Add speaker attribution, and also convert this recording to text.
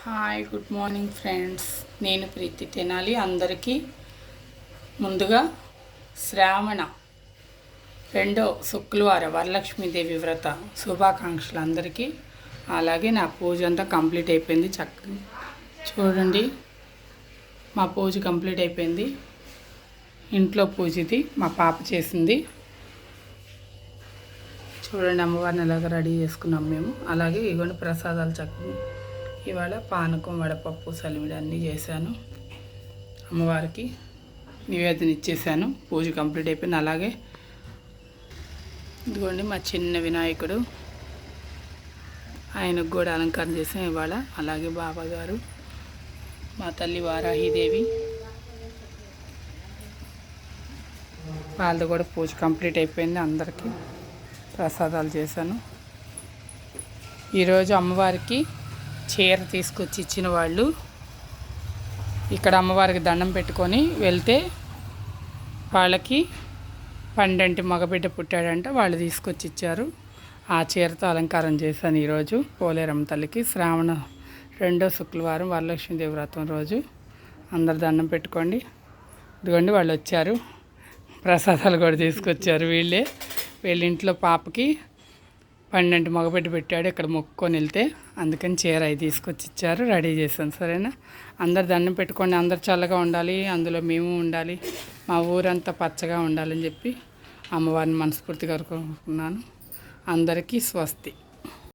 Speaker 1: Hi good morning friends. నేను ప్రీతి తెనాలి. అందరికీ ముందుగా శ్రావణ 2వ శుక్రవారం వరలక్ష్మీదేవి వ్రత శుభాకాంక్షలు అందరికీ. అలాగే నా పూజ అంతా కంప్లీట్ అయిపోయింది. చక్కగా చూడండి, మా పూజ కంప్లీట్ అయిపోయింది. ఇంట్లో పూజ ఇది మా పాప చేసింది. చూడండి, అమ్మవారిని ఎలాగ రెడీ చేసుకున్నాం మేము. అలాగే ఇవన్నీ ప్రసాదాలు చక్కగా ఇవాళ పానకం, వడపప్పు, సలివిడి అన్నీ చేశాను. అమ్మవారికి నివేదన ఇచ్చేసాను. పూజ కంప్లీట్ అయిపోయింది. అలాగే ఇదిగోండి మా చిన్న వినాయకుడు, ఆయనకు కూడా అలంకరణ చేసాం ఇవాళ. అలాగే బాబాగారు, మా తల్లి వారాహిదేవి, వాళ్ళది కూడా పూజ కంప్లీట్ అయిపోయింది. అందరికీ ప్రసాదాలు చేశాను. ఈరోజు అమ్మవారికి చీర తీసుకొచ్చి ఇచ్చిన వాళ్ళు ఇక్కడ అమ్మవారికి దండం పెట్టుకొని వెళ్తే వాళ్ళకి 12 మగబిడ్డ పుట్టాడంట, వాళ్ళు తీసుకొచ్చి ఇచ్చారు. ఆ చీరతో అలంకారం చేశాను ఈరోజు పోలేరమ్మ తల్లికి. శ్రావణ 2వ శుక్రవారం వరలక్ష్మీదేవి వ్రతం రోజు అందరు దండం పెట్టుకోండి. ఇదిగోండి వాళ్ళు వచ్చారు, ప్రసాదాలు కూడా తీసుకొచ్చారు. వీళ్ళ ఇంట్లో పాపకి 12 మగబిడ్డ పెట్టాడు, ఇక్కడ మొక్కుకొని వెళ్తే అందుకని చీర అవి తీసుకొచ్చి ఇచ్చారు. రెడీ చేశాను. సరేనా, అందరు దండం పెట్టుకోండి. అందరు చల్లగా ఉండాలి, అందులో మేము ఉండాలి, మా ఊరంతా పచ్చగా ఉండాలని చెప్పి అమ్మవారిని మనస్ఫూర్తిగా కోరుకుంటున్నాను. అందరికీ స్వస్తి.